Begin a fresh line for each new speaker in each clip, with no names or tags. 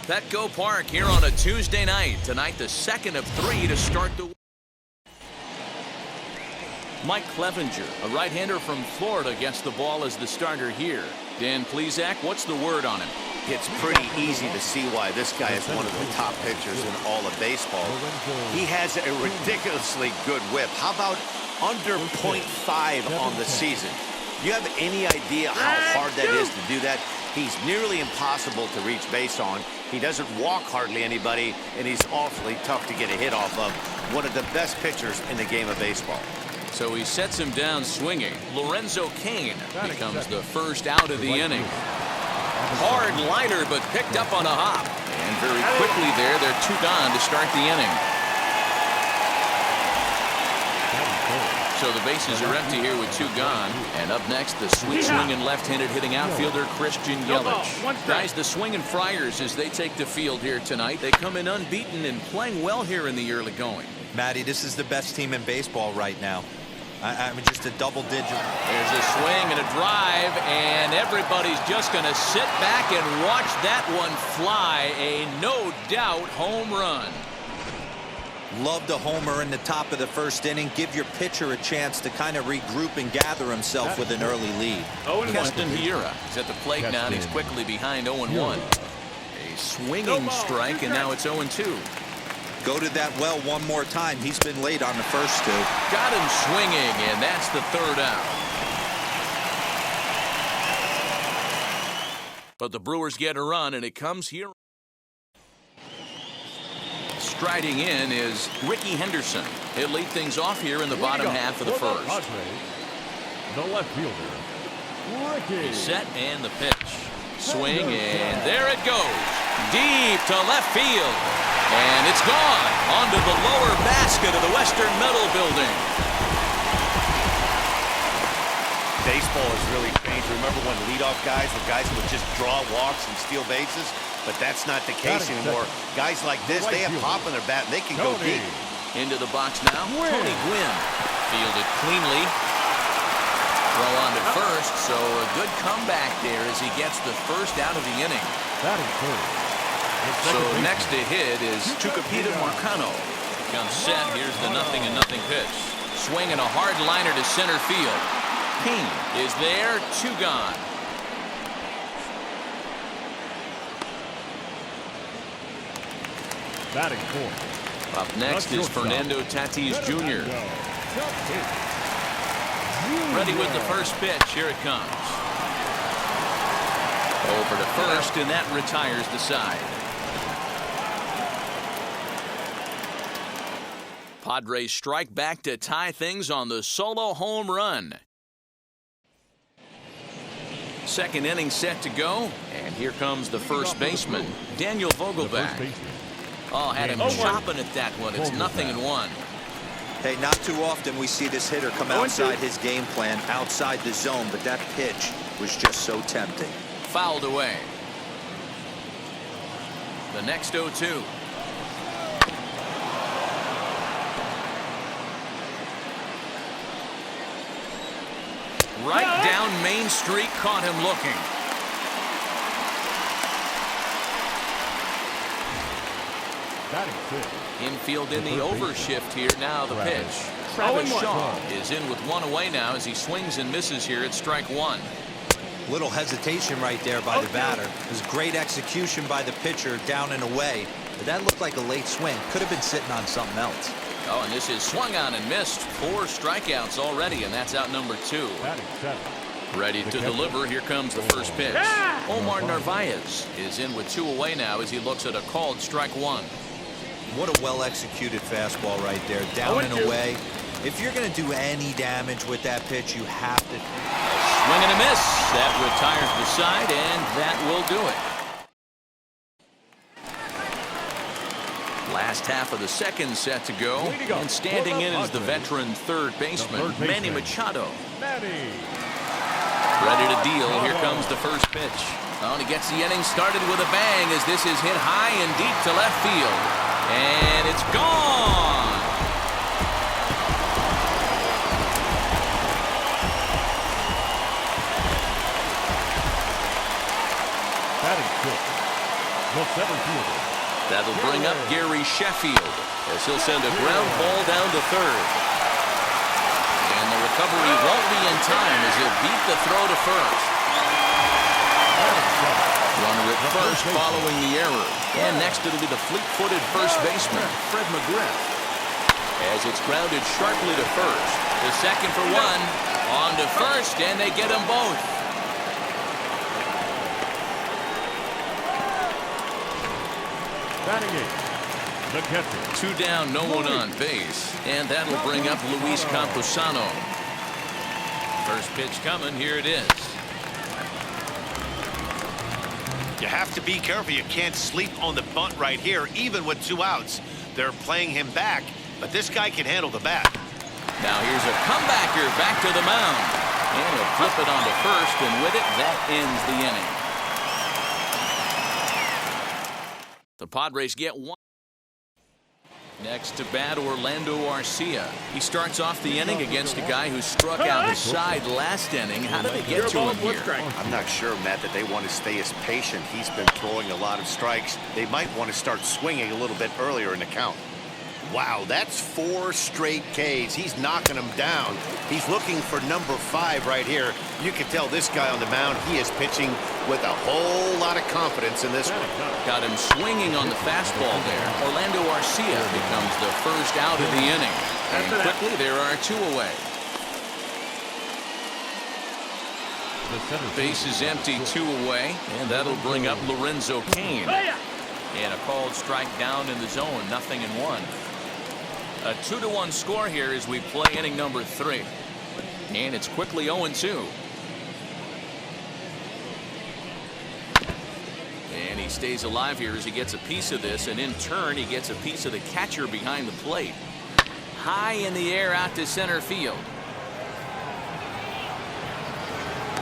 Petco Park here on a Tuesday night. Tonight, the second of 3 to start the Mike Clevenger, a right-hander from Florida, gets the ball as the starter here. Dan Plesac, what's the word on him?
It's pretty easy to see why this guy is one of the top pitchers in all of baseball. He has a ridiculously good whip. How about under .5 on the season? Do you have any idea how hard that is to do that? He's nearly impossible to reach base on. He doesn't walk hardly anybody, and he's awfully tough to get a hit off of. One of the best pitchers in the game of baseball.
So he sets him down swinging. Lorenzo Cain becomes the first out of the inning. Hard liner, but picked up on a hop. And very quickly there, they're 2 gone to start the inning. So the bases are empty here with 2 gone. And up next, the sweet swinging left-handed hitting outfielder Christian Yelich. Guys, the swinging Friars as they take the field here tonight. They come in unbeaten and playing well here in the early going.
Matty, this is the best team in baseball right now. I mean, just a double-digit.
There's a swing and a drive, and everybody's just going to sit back and watch that one fly. A no-doubt home run.
Love the homer in the top of the first inning. Give your pitcher a chance to kind of regroup and gather himself with an early lead.
Keston Hiura is at the plate now, and he's quickly behind 0-1. A swinging strike, and now it's 0-2.
Go to that well one more time. He's been late on the first 2.
Got him swinging, and that's the 3rd out. But the Brewers get a run, and it comes here. Striding in is Ricky Henderson. He'll lead things off here in the bottom half of the first.
The left fielder, Ricky.
He's set and the pitch. Swing, and there it goes. Deep to left field. And it's gone onto the lower basket of the Western Metal Building.
Baseball has really changed. Remember when leadoff guys were guys who would just draw walks and steal bases? But that's not the case anymore. Guys like this, they have pop in their bat, and they can go deep.
Into the box now, Tony Gwynn. Fielded cleanly. Throw on to first, so a good comeback there as he gets the first out of the inning. So next to hit is Tucupita Marcano. Comes set. Here's the 0-0 pitch. Swing and a hard liner to center field. King is there. 2 gone.
Batting fourth.
Up next is Fernando Tatis Jr. Ready with the first pitch. Here it comes. Over to first, and that retires the side. Padres strike back to tie things on the solo home run. Second inning set to go, and here comes the first baseman, Daniel Vogelbach. Oh, had him chopping at that one. It's 0-1.
Hey, not too often we see this hitter come outside his game plan, outside the zone, but that pitch was just so tempting.
Fouled away. The next 0-2. Right down Main Street, caught him looking. Infield in the overshift here. Now the pitch. Travis Shaw is in with 1 away now as he swings and misses here at strike 1.
Little hesitation right there by the batter. It was great execution by the pitcher down and away. But that looked like a late swing. Could have been sitting on something else.
Oh, and this is swung on and missed. 4 strikeouts already, and that's out number 2. Ready to deliver. Here comes the first pitch. Omar Narvaez is in with 2 away now as he looks at a called strike 1.
What a well-executed fastball right there, down and away. If you're going to do any damage with that pitch, you have to.
Swing and a miss. That retires the side, and that will do it. Last half of the second set to go, and standing in is the veteran third baseman, Manny Machado. Ready to deal. Here comes the first pitch. Oh, and he gets the inning started with a bang as this is hit high and deep to left field. And it's gone.
The center fielder.
That'll bring up Gary Sheffield as he'll send a ground ball down to third. And the recovery won't be in time as he'll beat the throw to first. Runner at first following the error. And next it'll be the fleet-footed first baseman, Fred McGriff. As it's grounded sharply to first. The second for one. On to first, and they get them both.
Batting eighth, the catcher.
2 down, no one on base. And that'll bring up Luis Camposano. First pitch coming, here it is.
You have to be careful. You can't sleep on the bunt right here, even with 2 outs. They're playing him back, but this guy can handle the bat.
Now here's a comebacker back to the mound. And he'll flip it onto first, and with it, that ends the inning. The Padres get one. Next to bat, Orlando Arcia. He starts off the inning against a guy who struck out his side last inning. How did they get to him here?
I'm not sure, Matt, that they want to stay as patient. He's been throwing a lot of strikes. They might want to start swinging a little bit earlier in the count. Wow, that's 4 straight Ks. He's knocking them down. He's looking for number 5 right here. You can tell this guy on the mound, he is pitching with a whole lot of confidence in this one.
Got him swinging on the fastball there. Orlando Arcia becomes the first out of the inning. And quickly, there are 2 away. Base is empty, 2 away. And that'll bring up Lorenzo Cain. And a called strike down in the zone, 0-1. A 2-1 score here as we play inning number 3. And it's quickly 0-2. And he stays alive here as he gets a piece of this, and in turn he gets a piece of the catcher behind the plate. High in the air out to center field.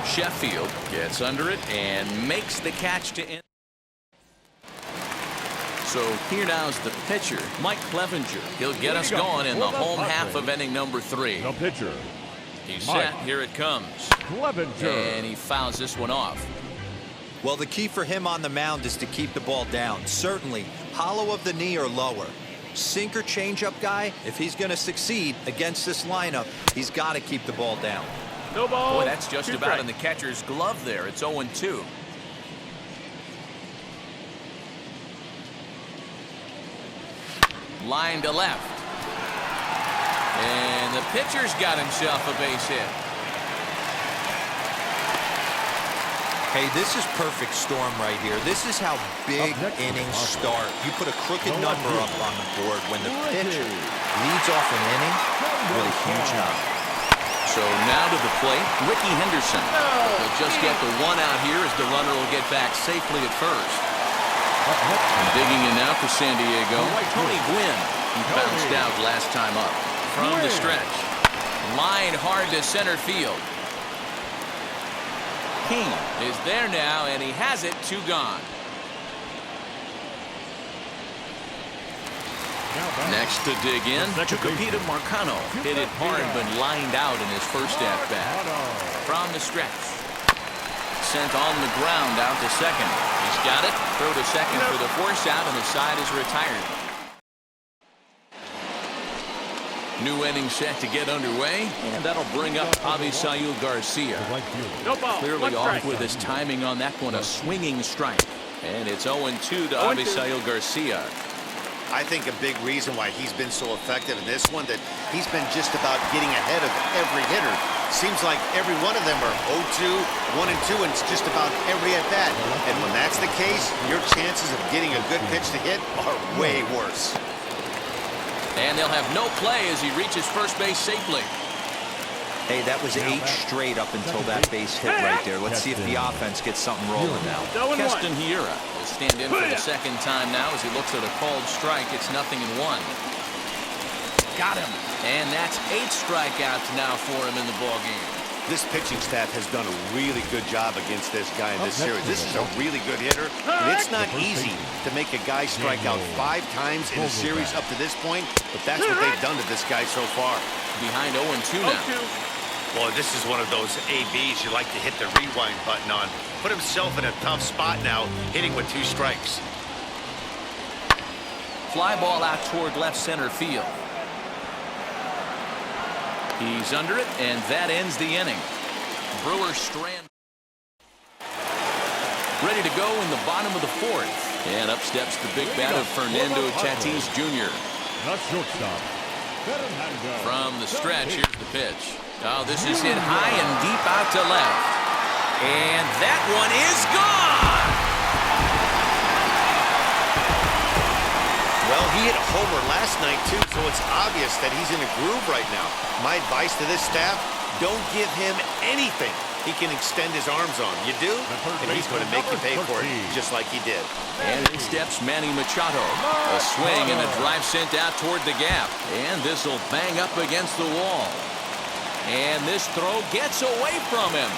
Sheffield gets under it and makes the catch to end. So here now's the pitcher, Mike Clevenger. He'll get us going in the home half of inning number 3.
The pitcher.
He's set. Here it comes.
Clevenger.
And he fouls this one off.
Well, the key for him on the mound is to keep the ball down. Certainly, hollow of the knee or lower. Sinker changeup guy, if he's going to succeed against this lineup, he's got to keep the ball down.
No ball.
Boy, that's just about in the catcher's glove there. It's 0-2. Line to left. And the pitcher's got himself a base hit.
Hey, this is perfect storm right here. This is how big innings start. You put a crooked number up on the board when the pitcher leads off an inning with a huge number.
So now to the plate, Ricky Henderson. He'll just get the 1 out here as the runner will get back safely at first. And digging in now for San Diego, Tony Gwynn. He bounced out last time up. From the stretch. Line hard to center field. King is there now, and he has it. 2 gone. Next to dig in, Tucupita Marcano. Hit it hard but lined out in his first at-bat. From the stretch. Sent on the ground out to second. He's got it. Throw to second for the force out, and the side is retired. New inning set to get underway, and that'll bring up Avisail Garcia. Clearly off with his timing on that one, a swinging strike. And it's 0-2 to Avisail Garcia.
I think a big reason why he's been so effective in this one, that he's been just about getting ahead of every hitter. Seems like every one of them are 0-2, 1-2, and it's just about every at-bat. And when that's the case, your chances of getting a good pitch to hit are way worse.
And they'll have no play as he reaches first base safely.
Hey, that was 8 straight up until that base hit right there. Let's see if the offense gets something rolling now.
Keston Hiura will stand in for the second time now as he looks at a called strike. It's 0-1. Got him. And that's 8 strikeouts now for him in the ballgame.
This pitching staff has done a really good job against this guy in this series. This is a really good hitter, and it's not easy to make a guy strike out 5 times in a series up to this point, but that's what they've done to this guy so far.
Behind 0-2 now.
Boy, this is one of those ABs you like to hit the rewind button on. Put himself in a tough spot now, hitting with 2 strikes.
Fly ball out toward left center field. He's under it, and that ends the inning. Brewers strand. Ready to go in the bottom of the fourth. And up steps the big bat of Fernando Tatis Jr.
The shortstop, Fernando.
From the stretch, here's the pitch. Oh, this is hit high and deep out to left. And that one is gone!
Well, he hit a homer last night, too, so it's obvious that he's in a groove right now. My advice to this staff, don't give him anything he can extend his arms on. You do, and he's going to make you pay for it, just like he did.
And in steps Manny Machado. A swing and a drive sent out toward the gap. And this will bang up against the wall. And this throw gets away from him.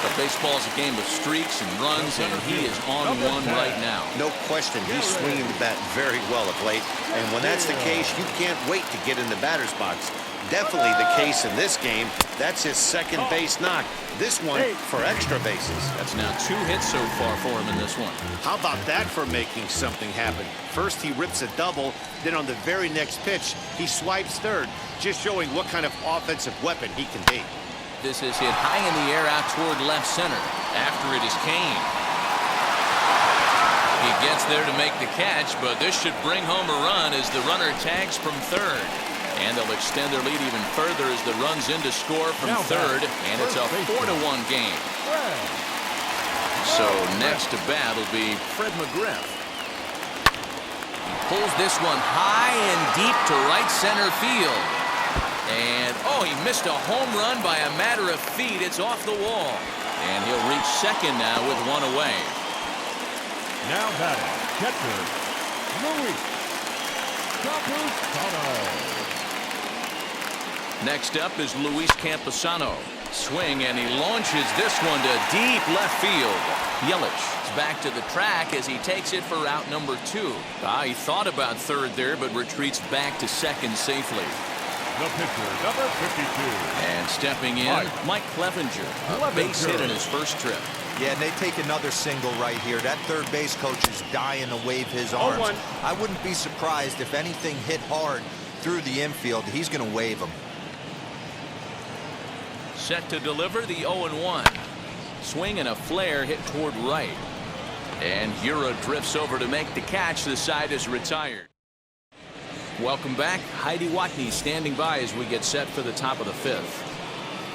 But baseball's a game of streaks and runs, and he is on one right now.
No question, he's swinging the bat very well of late. And when that's the case, you can't wait to get in the batter's box. Definitely the case in this game. That's his second base knock. This one for extra bases.
That's now 2 hits so far for him in this one.
How about that for making something happen? First he rips a double, then on the very next pitch he swipes third, just showing what kind of offensive weapon he can be.
This is hit high in the air out toward left center. After it is Kane. He gets there to make the catch, but this should bring home a run as the runner tags from third. And they'll extend their lead even further as the runs in to score from third, and it's a 4-1 game. So next to bat will be Fred McGriff. He pulls this one high and deep to right center field. And, oh, he missed a home run by a matter of feet. It's off the wall. And he'll reach second now with 1 away.
Now batting, catcher, Luis Campusano.
Next up is Luis Campusano. Swing, and he launches this one to deep left field. Yelich is back to the track as he takes it for out number 2. He thought about third there, but retreats back to second safely.
The pitcher, number 52.
And stepping in, Mike Clevenger. A base hit in his first trip.
Yeah, and they take another single right here. That third base coach is dying to wave his arms. I wouldn't be surprised if anything hit hard through the infield. He's going to wave them.
Set to deliver the 0-1. Swing and a flare hit toward right. And Hura drifts over to make the catch. The side is retired. Welcome back. Heidi Watney standing by as we get set for the top of the 5th.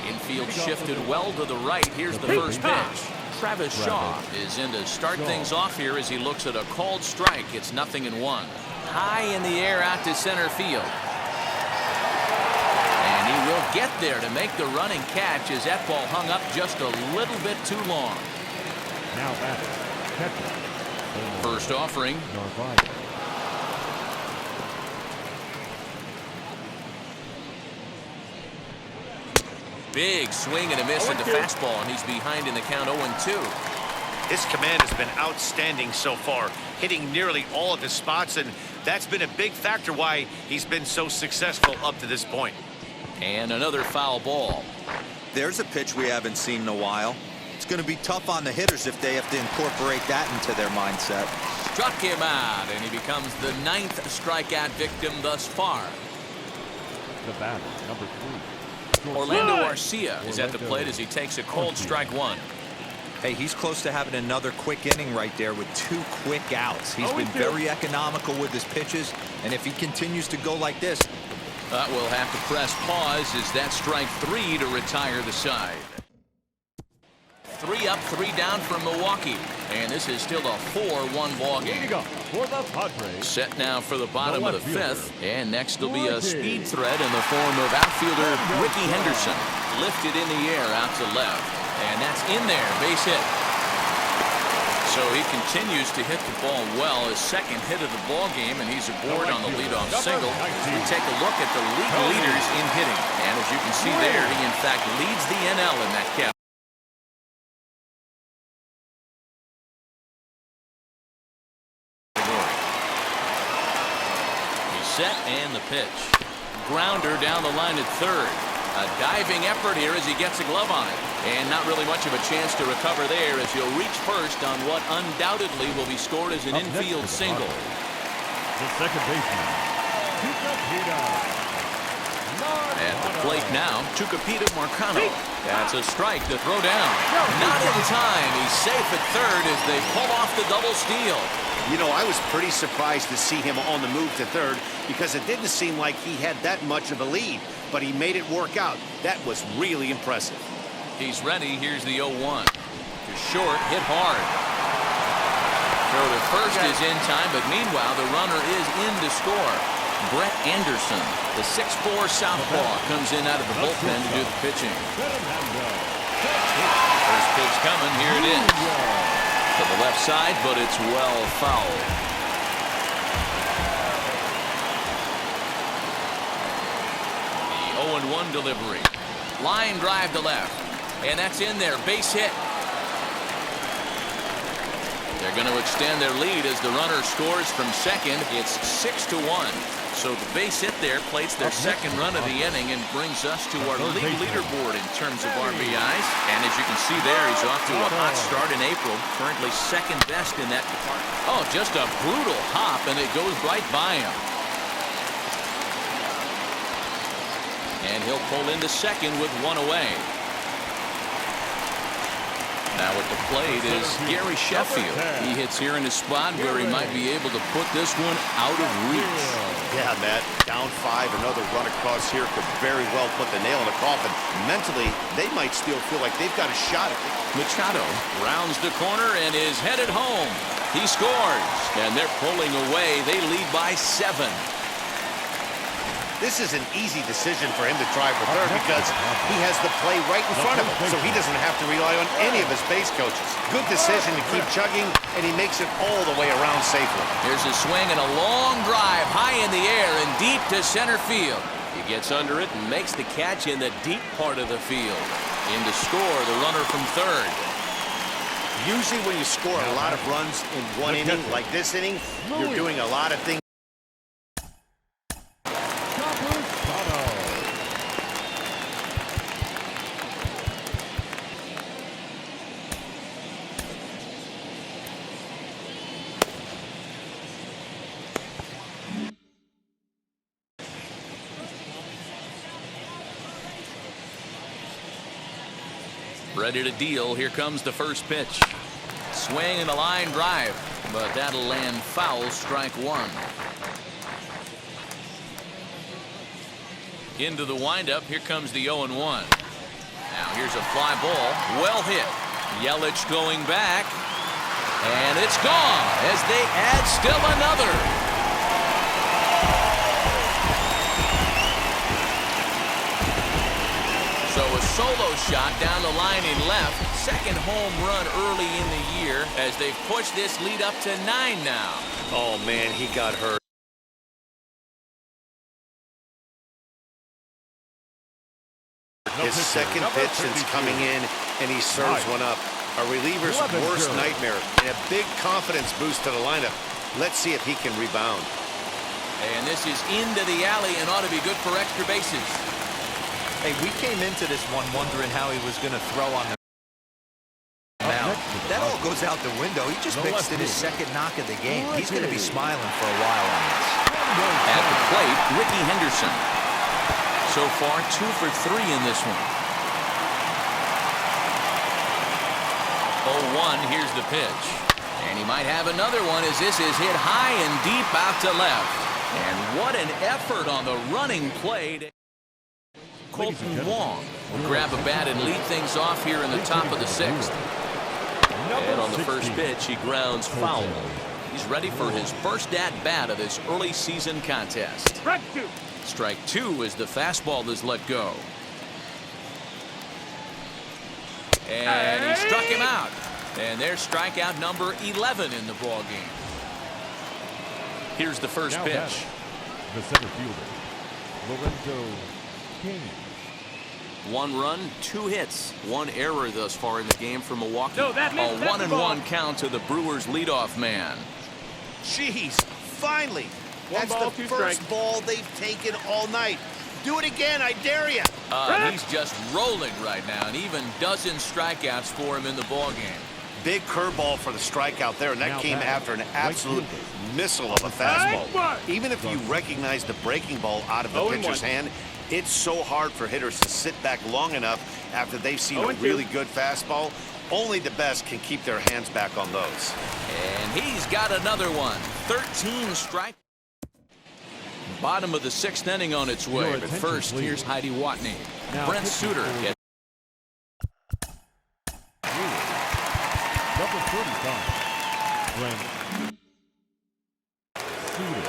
Infield shifted well to the right. Here's the first pitch. Travis Shaw is in to start things off here as he looks at a called strike. It's 0-1. High in the air out to center field. And he will get there to make the running catch as that ball hung up just a little bit too long.
Now batting, catcher.
First offering.
Narvaez.
Big swing and a miss at the fastball, and he's behind in the count 0-2.
His command has been outstanding so far, hitting nearly all of his spots, and that's been a big factor why he's been so successful up to this point.
And another foul ball.
There's a pitch we haven't seen in a while. It's going to be tough on the hitters if they have to incorporate that into their mindset.
Struck him out, and he becomes the 9th strikeout victim thus far.
The batter, number 3.
Orlando Arcia is at the plate as he takes a cold strike 1.
Hey, he's close to having another quick inning right there with 2 quick outs. He's been very economical with his pitches, and if he continues to go like this,
we'll have to press pause as that strike 3 to retire the side. 3 up, 3 down from Milwaukee, and this is still a 4-1 ball game.
For the Padres.
Set now for the bottom of the 5th, and next will be a speed threat in the form of outfielder Ricky Henderson. Lifted in the air out to left, and that's in there, base hit. So he continues to hit the ball well, his second hit of the ball game, and he's aboard on the leadoff single. As we take a look at the league leaders in hitting, and as you can see there, he in fact leads the NL in that category. Set and the pitch. Grounder down the line at third. A diving effort here as he gets a glove on it. And not really much of a chance to recover there as he'll reach first on what undoubtedly will be scored as an infield single.
The second baseman, Tucupita.
At the plate now, Tucupita Marcano. That's a strike to throw down. Not in time. He's safe at third as they pull off the double steal.
You know, I was pretty surprised to see him on the move to third because it didn't seem like he had that much of a lead, but he made it work out. That was really impressive.
He's ready. Here's the 0-1. To short, hit hard. Throw to first is in time, but meanwhile, the runner is in to score. Brett Anderson, the 6'4" southpaw, comes in out of the bullpen to do the pitching. First pitch coming. Here it is. To the left side, but it's well fouled. The 0-1 delivery. Line drive to left. And that's in there. Base hit. They're going to extend their lead as the runner scores from second. It's 6-1. So the base hit there plates their second run of the inning and brings us to our league leaderboard in terms of RBIs. And as you can see there, he's off to a hot start in April. Currently second best in that department. Oh, just a brutal hop, and it goes right by him. And he'll pull into second with one away. Now at the plate is Gary Sheffield. He hits here in a spot where he might be able to put this one out of reach.
Yeah, Matt, down 5, another run across here could very well put the nail in the coffin. Mentally, they might still feel like they've got a shot at it.
Machado rounds the corner and is headed home. He scores, and they're pulling away. They lead by 7.
This is an easy decision for him to try for third because he has the play right in front of him, so he doesn't have to rely on any of his base coaches. Good decision to keep chugging, and he makes it all the way around safely.
Here's a swing and a long drive high in the air and deep to center field. He gets under it and makes the catch in the deep part of the field. In to score, the runner from third.
Usually when you score a lot of runs in one inning, like this inning, you're doing a lot of things.
Ready to deal. Here comes the first pitch. Swing and a line drive, but that'll land foul. Strike 1. Into the windup. Here comes the 0-1. Now here's a fly ball. Well hit. Yelich going back. And it's gone as they add still another. So a solo shot down the line in left. Second home run early in the year as they've pushed this lead up to 9 now.
Oh, man, he got hurt. His second pitch since coming in, and he serves one up. A reliever's worst nightmare and a big confidence boost to the lineup. Let's see if he can rebound.
And this is into the alley and ought to be good for extra bases.
Hey, we came into this one wondering how he was going to throw on the mound. That all goes out the window. He just mixed in his second knock of the game. He's going to be smiling for a while on this.
At the plate, Ricky Henderson. So far, 2 for 3 in this one. 0-1, here's the pitch. And he might have another one as this is hit high and deep out to left. And what an effort on the running play. Colton Wong will grab a bat and lead things off here in the top of the 6th. And on the first pitch, he grounds foul. He's ready for his first at-bat of this early season contest. Strike 2 as the fastball is let go. And he struck him out. And there's strikeout number 11 in the ballgame. Here's the first pitch.
The center fielder, Lorenzo King.
1 run, 2 hits, 1 error thus far in the game for Milwaukee.
No, that
a
missed, that's
1-1 count to the Brewers leadoff man.
Jeez, finally.
One
That's
ball,
the
2
first
strikes.
ball they've taken all night. Do it again, I dare you.
He's just rolling right now, and even dozen strikeouts for him in the ballgame.
Big curveball for the strikeout there, and that came after an absolute missile of a fastball. Even if you recognize the breaking ball out of the pitcher's hand, it's so hard for hitters to sit back long enough after they've seen a really good fastball. Only the best can keep their hands back on those.
And he's got another one. 13 strike. Bottom of the 6th inning on its way. But first, here's Heidi Watney. Brent Suter gets.
Number 35, Brent Suter.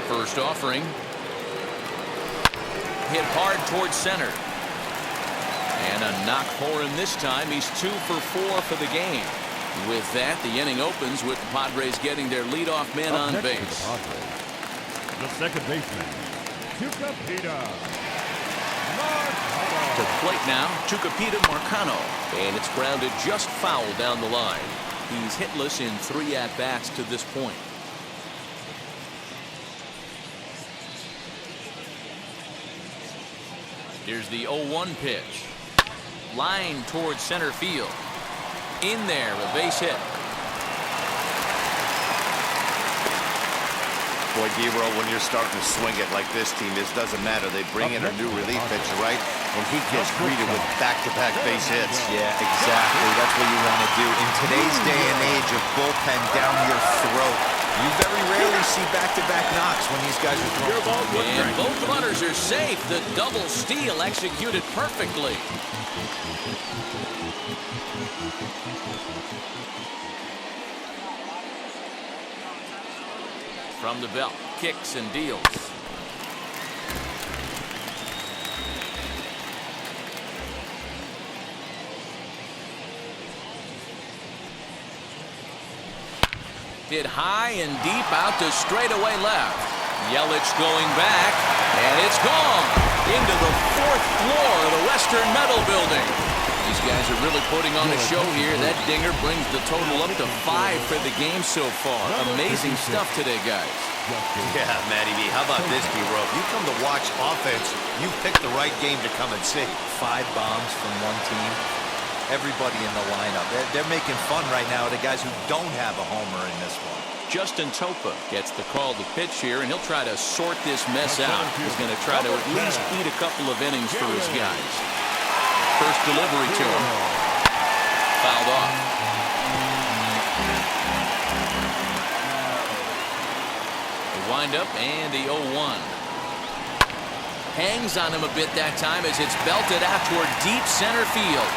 First offering. Hit hard towards center. And a knock for him this time. He's 2 for 4 for the game. With that, the inning opens with the Padres getting their leadoff man on base.
The second baseman, Tucupita.
To plate now, Tucupita Marcano. And it's grounded just foul down the line. He's hitless in 3 at-bats to this point. Here's the 0-1 pitch. Line towards center field. In there, a base hit.
Boy, D-Roll, when you're starting to swing it like this team is, doesn't matter. They bring in a new relief pitcher, right? And he gets greeted with back-to-back base hits.
Yeah, exactly. That's what you want to do. In today's day and age of bullpen down your throat, you very rarely see back-to-back knocks when these guys are throwing.
And both runners are safe. The double steal executed perfectly. From the belt, kicks and deals. Hit high and deep out to straightaway left. Yelich going back, and it's gone into the 4th floor of the Western Metal Building. These guys are really putting on a show here. That dinger brings the total up to 5 for the game so far. Amazing stuff today, guys.
Yeah, Matty B, how about this, D-Roll? You come to watch offense, you pick the right game to come and see.
5 bombs from one team. Everybody in the lineup. They're making fun right now of the guys who don't have a homer in this one.
Justin Topa gets the call to pitch here, and he'll try to sort this mess out. He's going to try to at least eat a couple of innings for his guys. First delivery to him. Fouled off. The windup and the 0-1. Hangs on him a bit that time as it's belted out toward deep center field.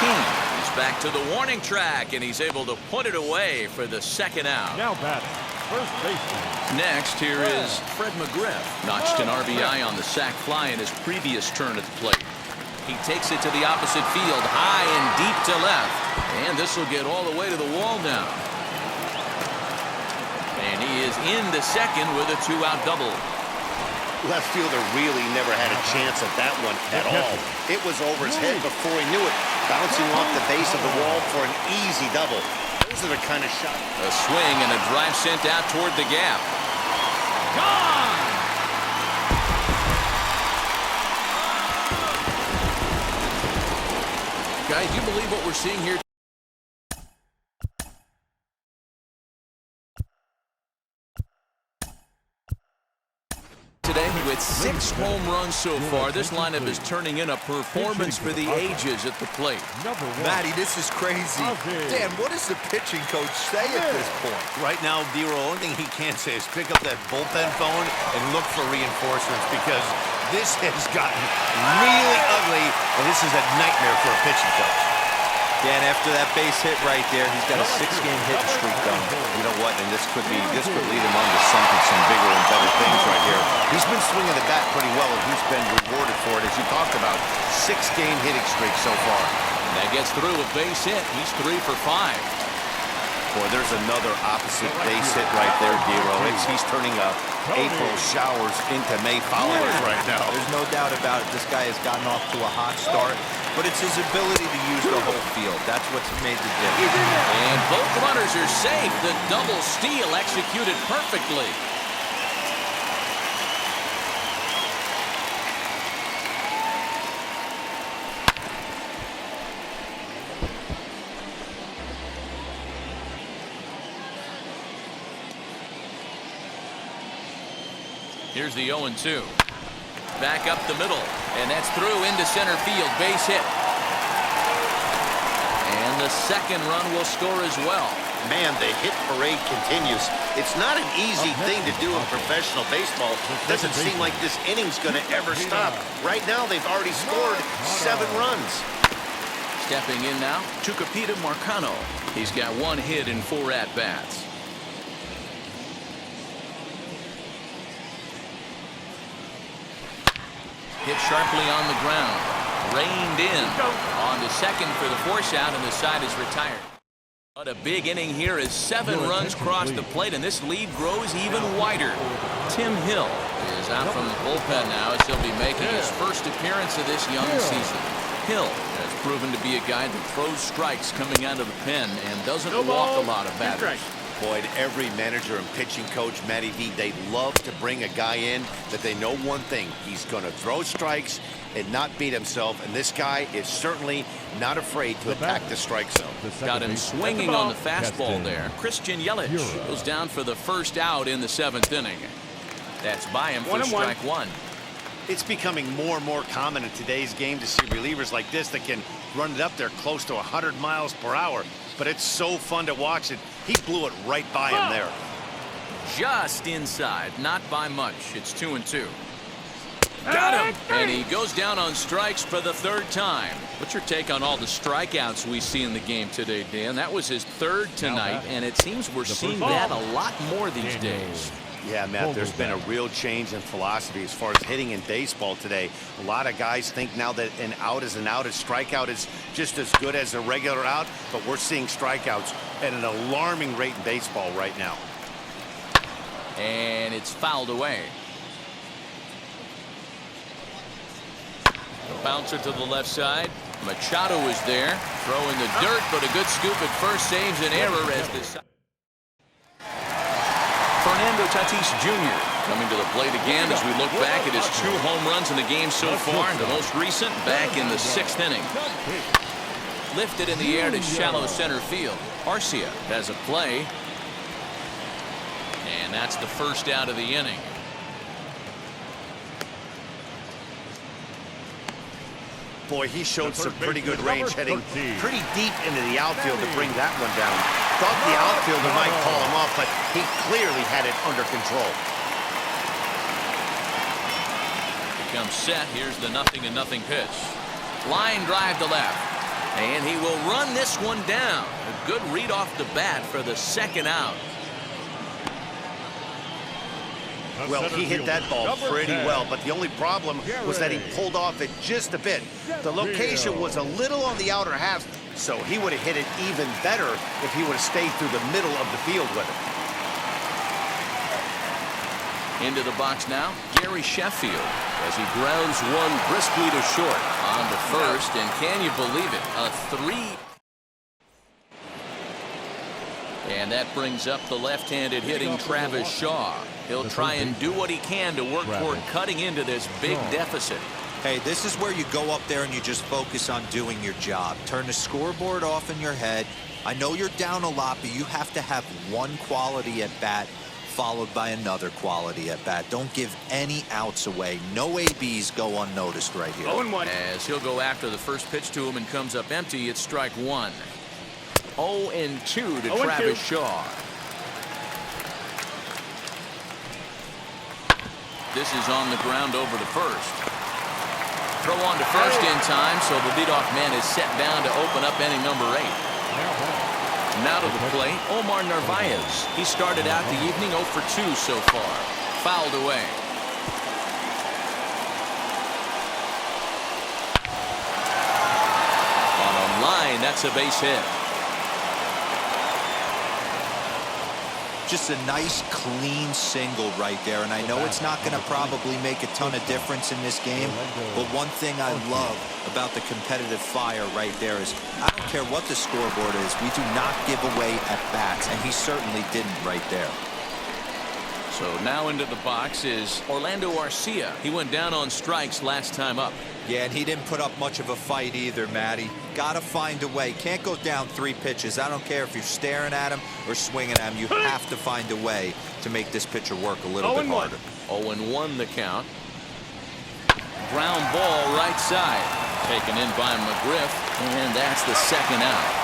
King is back to the warning track, and he's able to put it away for the 2nd out.
Now batting, first baseman.
Next, here is Fred McGriff. Notched an RBI on the sac fly in his previous turn at the plate. He takes it to the opposite field, high and deep to left. And this will get all the way to the wall now. And he is into second with a 2-out double.
Left fielder really never had a chance at that one at all. It was over his head before he knew it, bouncing off the base of the wall for an easy double. Those are the kind of shots.
A swing and a drive sent out toward the gap. Gone! Guys, do you believe what we're seeing here today? With 6 home runs so far, this lineup is turning in a performance for the ages at the plate.
Matty, this is crazy. Dan, what does the pitching coach say at this point?
Right now, D-Roll, only thing he can say is pick up that bullpen phone and look for reinforcements, because this has gotten really ugly, and this is a nightmare for a pitching coach.
Dan, after that base hit right there, he's got a 6-game hitting streak going.
You know what? And this could lead him on to some bigger and better things right here. He's been swinging the bat pretty well, and he's been rewarded for it, as you talked about. 6-game hitting streak so far.
That gets through a base hit. He's 3 for 5.
Boy, there's another opposite base hit right there, D-Roll. He's turning a April showers into May followers right now.
There's no doubt about it. This guy has gotten off to a hot start, but it's his ability to use the whole field. That's what's made the difference.
And both runners are safe. The double steal executed perfectly. Here's the 0-2. Back up the middle, and that's through into center field. Base hit. And the second run will score as well.
Man, the hit parade continues. It's not an easy thing to do in professional baseball. Doesn't seem like this inning's going to ever stop. Right now, they've already scored 7 runs.
Stepping in now, Tucupita Marcano. He's got 1 hit in 4 at-bats. Hit sharply on the ground. Reined in. On to second for the force out, and the side is retired. But a big inning here as 7 runs cross the plate, and this lead grows even wider. Tim Hill is out from the bullpen now as he'll be making his first appearance of this young season. Hill has proven to be a guy that throws strikes coming out of the pen and doesn't walk a lot of batters.
Boyd, every manager and pitching coach, Matty V, they love to bring a guy in that they know one thing. He's going to throw strikes and not beat himself, and this guy is certainly not afraid to attack the strike zone.
Got him swinging on the fastball there. Christian Yelich goes down for the first out in the 7th inning. That's by him for strike 1.
It's becoming more and more common in today's game to see relievers like this that can run it up there close to 100 miles per hour. But it's so fun to watch it. He blew it right by him there.
Just inside, not by much. It's 2-2. Got him! And he goes down on strikes for the 3rd time. What's your take on all the strikeouts we see in the game today, Dan? That was his 3rd tonight, and it seems we're seeing that a lot more these days.
Yeah, Matt, there's been a real change in philosophy as far as hitting in baseball today. A lot of guys think now that an out is an out. A strikeout is just as good as a regular out, but we're seeing strikeouts at an alarming rate in baseball right now.
And it's fouled away. A bouncer to the left side. Machado is there, throwing the dirt, but a good scoop at first saves an error as this. Fernando Tatis Jr. coming to the plate again as we look back at his 2 home runs in the game so far, and the most recent back in the 6th inning. Lifted in the air to shallow center field. Arcia has a play, and that's the first out of the inning.
Boy, he showed some pretty good range, heading pretty deep into the outfield to bring that one down. Thought the outfielder might call him off, but he clearly had it under control.
Becomes set. Here's the 0-0 pitch. Line drive to left. And he will run this one down. A good read off the bat for the 2nd out.
Well, he hit that ball pretty well, but the only problem was that he pulled off it just a bit. The location was a little on the outer half, so he would have hit it even better if he would have stayed through the middle of the field with it.
Into the box now, Gary Sheffield, as he grounds one briskly to short on to first, and can you believe it, a 3. And that brings up the left-handed hitting Travis Shaw. He'll try and do what he can to work toward cutting into this big deficit.
Hey, this is where you go up there and you just focus on doing your job. Turn the scoreboard off in your head. I know you're down a lot, but you have to have one quality at bat followed by another quality at bat. Don't give any outs away. No ABs go unnoticed right here.
0-1. As he'll go after the first pitch to him and comes up empty, it's strike 1. 0-2 to Travis Shaw. This is on the ground over to first. Throw on to first in time, so the leadoff man is set down to open up inning number 8. Now to the plate, Omar Narvaez. He started out the evening 0 for 2 so far. Fouled away. On a line, that's a base hit.
Just a nice, clean single right there. And I know it's not going to probably make a ton of difference in this game, but one thing I love about the competitive fire right there is I don't care what the scoreboard is, we do not give away at-bats, and he certainly didn't right there.
So now into the box is Orlando Arcia. He went down on strikes last time up.
Yeah, and he didn't put up much of a fight either, Matty. Got to find a way. Can't go down 3 pitches. I don't care if you're staring at him or swinging at him. You have to find a way to make this pitcher work a little bit harder.
0-1 the count. Ground ball right side. Taken in by McGriff, and that's the second out.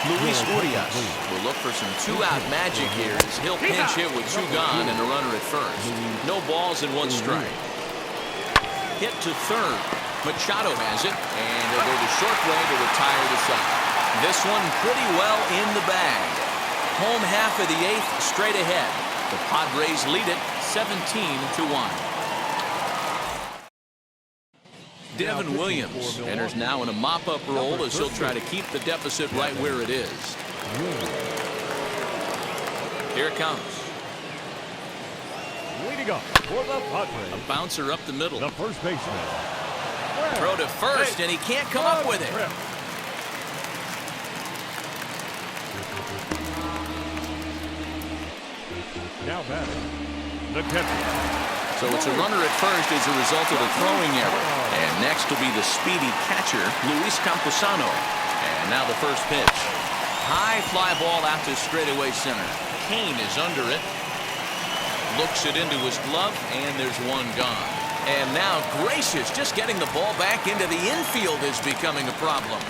Luis Urias will look for some 2-out magic here as he'll pinch hit with 2 gone and a runner at first. No balls and 1 strike. Hit to third. Machado has it, and he'll go the short way to retire the side. This one pretty well in the bag. Home half of the 8th straight ahead. The Padres lead it 17-1. Devin Williams enters now in a mop-up role as he'll try to keep the deficit right where it is. Here it comes.
Leading up for the Padres.
A bouncer up the middle.
The first baseman.
Throw to first, and he can't come up with it.
Now batting, the catcher.
So it's a runner at first as a result of a throwing error. And next will be the speedy catcher, Luis Camposano. And now the first pitch. High fly ball out to straightaway center. Kane is under it. Looks it into his glove, and there's 1 gone. And now Gracious just getting the ball back into the infield is becoming a problem.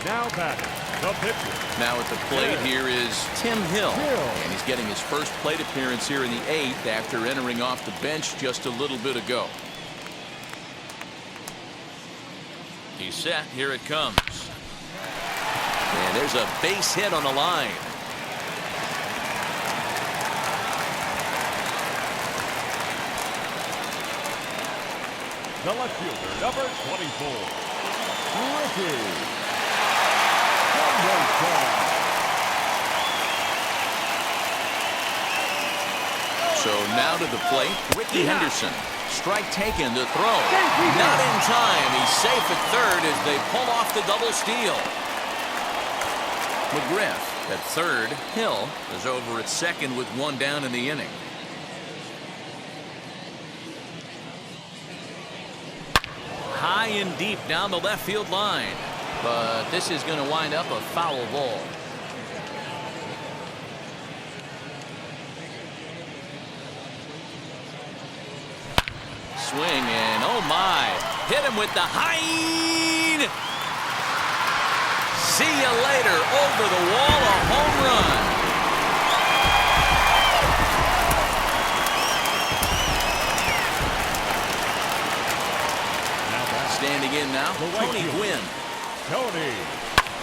Now batting, the pitcher.
Now at the plate here is Tim Hill. And he's getting his first plate appearance here in the 8th after entering off the bench just a little bit ago. He's set. Here it comes. And there's a base hit on the line.
The left fielder, number 24, Ricky.
So now to the plate, Ricky Henderson. Strike taken to throw. Not in time. He's safe at third as they pull off the double steal. McGriff at third. Hill is over at second with 1 down in the inning. High and deep down the left field line. But this is going to wind up a foul ball. Swing, and oh my, hit him with the high. See you later. Over the wall, a home run. Standing in now, Tony Gwynn.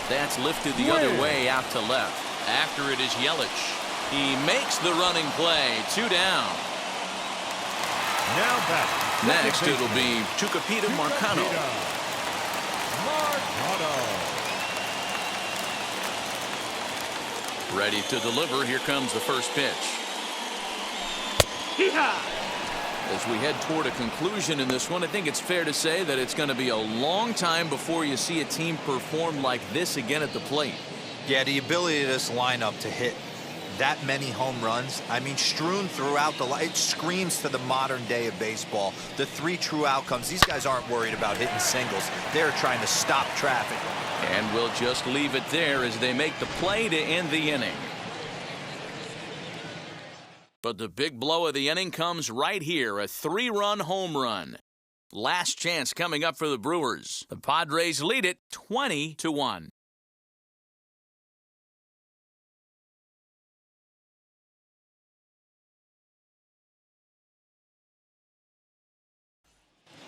That's lifted the other way out to left. After it is Yelich. He makes the running play. 2 down.
Now back.
Next it'll be Tucupita Marcano. Ready to deliver. Here comes the first pitch. As we head toward a conclusion in this one, I think it's fair to say that it's going to be a long time before you see a team perform like this again at the plate.
Yeah, the ability of this lineup to hit that many home runs, I mean, strewn throughout the line, it screams to the modern day of baseball. The 3 true outcomes. These guys aren't worried about hitting singles. They're trying to stop traffic.
And we'll just leave it there as they make the play to end the inning. But the big blow of the inning comes right here, a 3-run home run. Last chance coming up for the Brewers. The Padres lead it 20-1.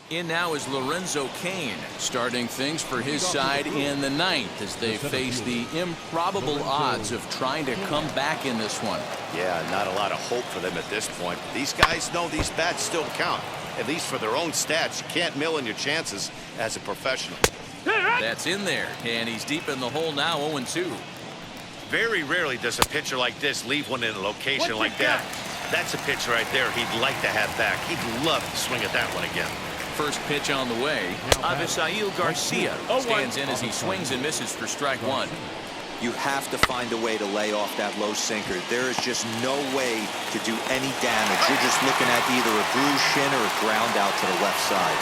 In now is Lorenzo Cain, starting things for his side in the 9th as they face the improbable odds of trying to come back in this one.
Yeah, not a lot of hope for them at this point. These guys know these bats still count, at least for their own stats. You can't mill in your chances as a professional.
That's in there, and he's deep in the hole now, 0-2.
Very rarely does a pitcher like this leave one in a location like that. That's a pitch right there he'd like to have back. He'd love to swing at that one again.
First pitch on the way. Avisail Garcia stands in as he swings and misses for strike one.
You have to find a way to lay off that low sinker. There is just no way to do any damage. You're just looking at either a bruised shin or a ground out to the left side.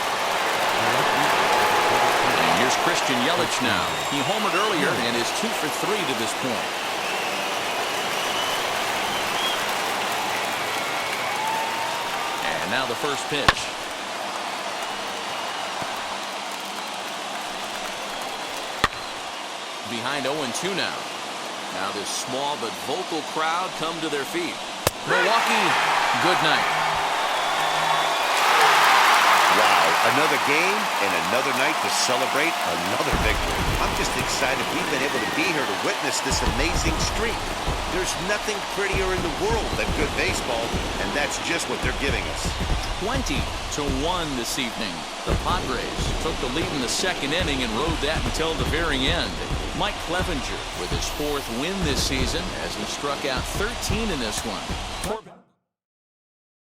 And here's Christian Yelich now. He homered earlier and is 2 for 3 to this point. And now the first pitch. Behind 0-2 now. Now this small but vocal crowd come to their feet. Milwaukee, good night.
Wow, another game and another night to celebrate another victory. I'm just excited we've been able to be here to witness this amazing streak. There's nothing prettier in the world than good baseball, and that's just what they're giving us.
20-1 this evening. The Padres took the lead in the second inning and rode that until the very end. Mike Clevenger with his 4th win this season as he struck out 13 in this one.